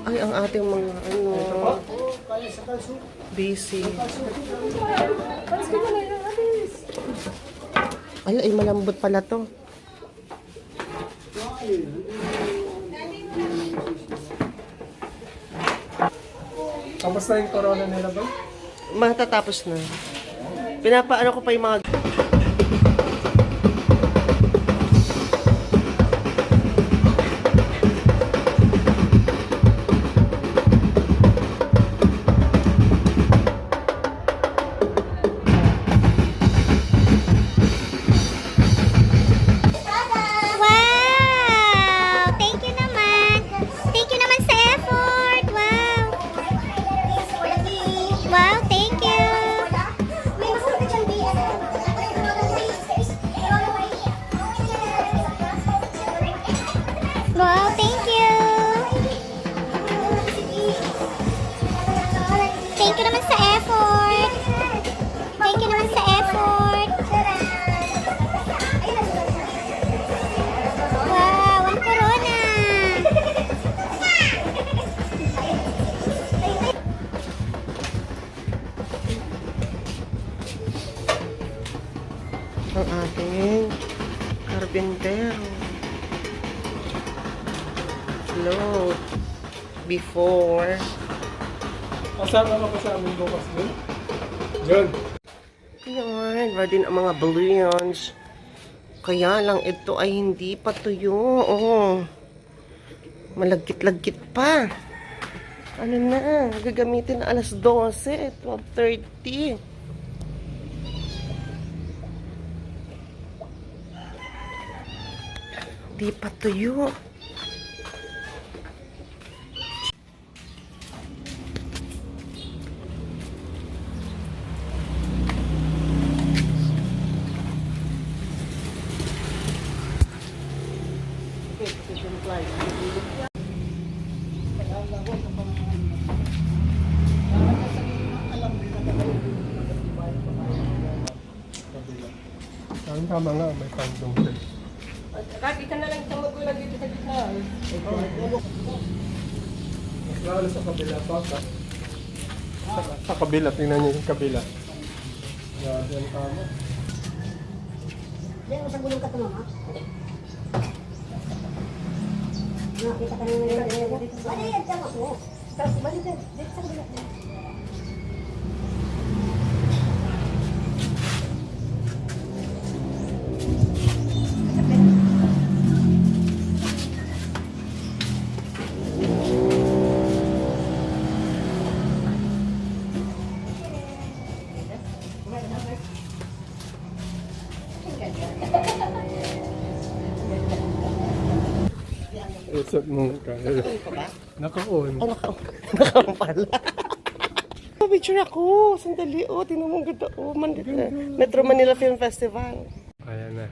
Ay, ang ating mga busy. Ay, malambot pala to. Tapos na yung corona nila ba? Matatapos na. Pinapaano ko pa yung mga... Wow, thank you. Thank you naman sa effort. Thank you naman sa effort. Wow, ang corona. Ang ating karbintero. Float. Before. Kasama ka pa sa amin bukas din? John. Ayan, ready na ang mga balloons. Kaya lang ito ay hindi pa tuyo. Oh. Malagkit-lagkit pa. Ano na, gagamitin na alas 12, 12:30. Hindi pa tuyo. Tama nga, may pandong din. Kati ka na lang sa magulang dito sa gitna. Mas lalo sa kabila pa ka. Sa kabila, tingnan niyo yung kabila. Grabe ang tama. Diyan mo sa gulong ka ito, mama? Nakita ka naman yung dito. Ano yan, tama ko? Balik din, dito sa gulong. Usap mo ka. Naka-on. Ay, nakaon pala. Picture ako. Sandali. Oh, tingnan mo ang ganda. Oh, Metro Manila Film Festival. Ayan na.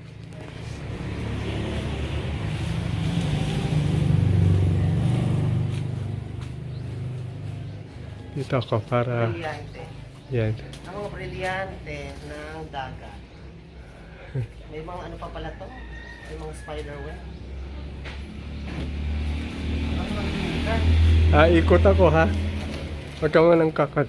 Dito ako para... Brilyante. Yan. Ang mga brilyante ng dagat. May mga ano pa pala to? May mga spider web. Ikot ako ha. Huwag ka man ang kakad.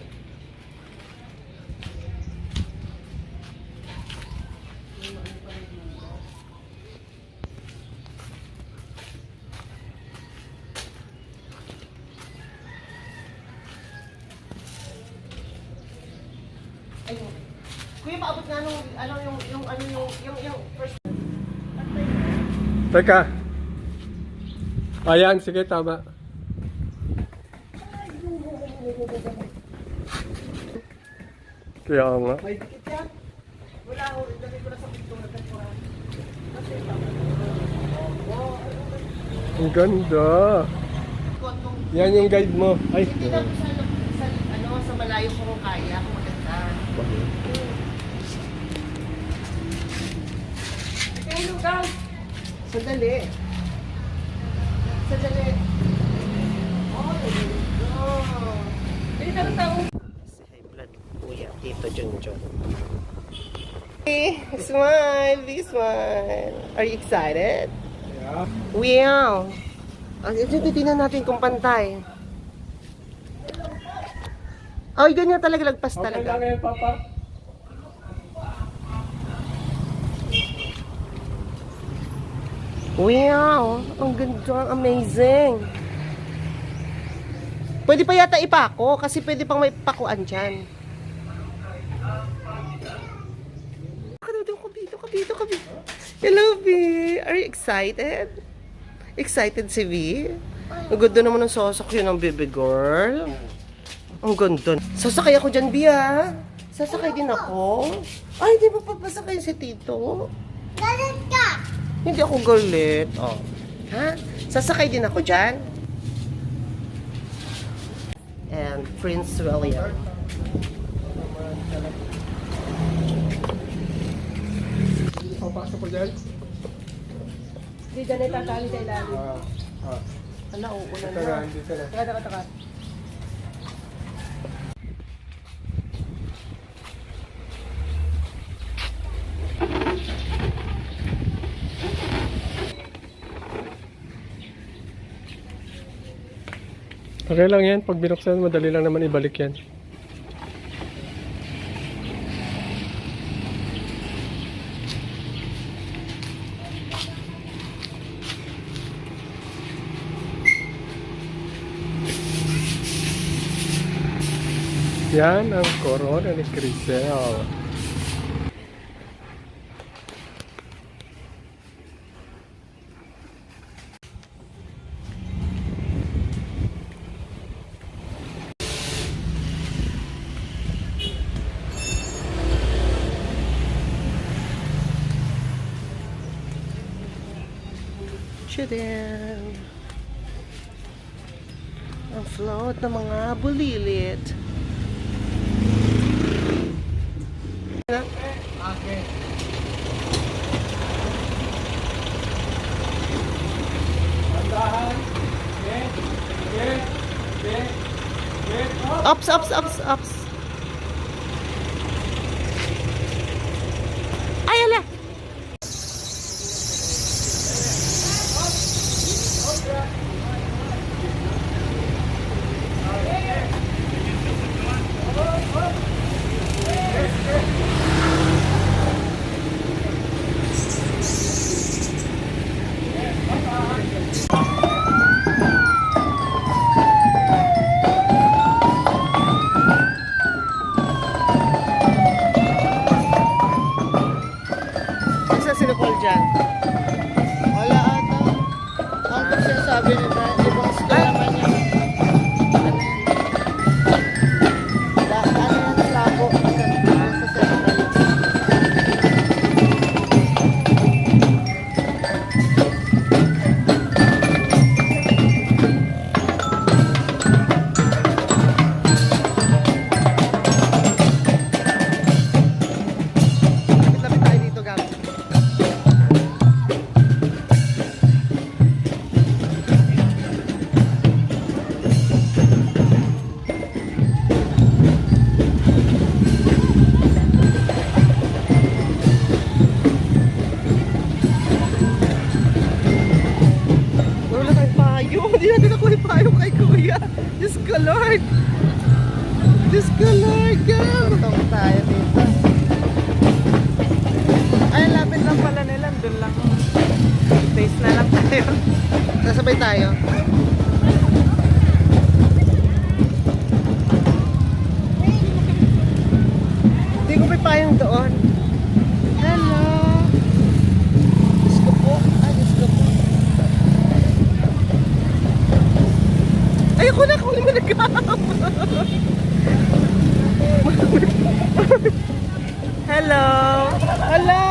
Kuya, paabot na yung first... Teka. Ayan, sige, tama. Kaya nga. May dikit yan. Wala ho, ilagay ko na sa pintura. Ang ganda. Yan yung guide mo. Ay. Hindi na sa malayo kung kaya, kung maganda. Hello, guys. Sandali. Sandali. Oh, hindi ka na tao. Si high blood kuya, Tito Junjun. Hey, smile, please smile. Are you excited? Yeah. Wow. Tingnan natin kung pantay. Ay, ganyan talaga, lagpas Okay talaga. lang yan, Papa. Wow, ang ganda, amazing. Pwede pa yata ipako, kasi pwede pang may pakuan dyan. Kabi. Hello, V. Are you excited? Excited si V? Ang ganda naman ng sasakyan ng baby girl. Ang ganda. Sasakay ako dyan, V, ha? Sasakay din ako. Ay, di ba papasakay si Tito? Galit ka! Hindi ako galit. Oh. Ha? Sasakay din ako dyan. And Prince William. Papasok ko dyan. Hindi dyan ay tatali sa ilalim. Ala, uulan Dito na. na, dito na. Taka. Okay lang yan. Pag binuksan, madali lang naman ibalik yan. Yan ang corona ni Crisel. Chidan. Ang float ng mga bulilit. Ups. Ay, ala. Isa si Nicole dyan. Wala ata. Ano siya sabi nila, ibang sila naman niya. Ano yung labo sa central. Lapit tayo dito, Gab. Wala tayong payo. Hindi natin nakuha yung payo kay Kuya. Diyos ko, Lord. Gab. Totoo tayo dito. Ay, lapit lang pala nila. Doon lang. Face na lang tayo. Sasabay tayo. Hindi ko may payong doon. Hello. Diyos ko po. Diyos ko po. Ayoko na kung hindi mo nag-up. Hello. Hello.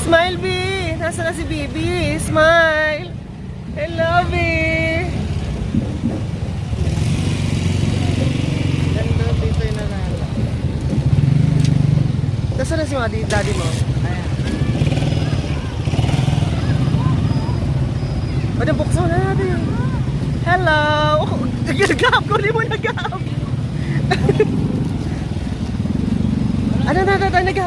Smile, B. Nasaan na si Bibi? Smile. Hello, B. Ganda dito yung nanala. Nasaan na si daddy mo? Ayan. O, buksan na natin. Hello. Gab, kunin mo na, Gab. Ano na, nag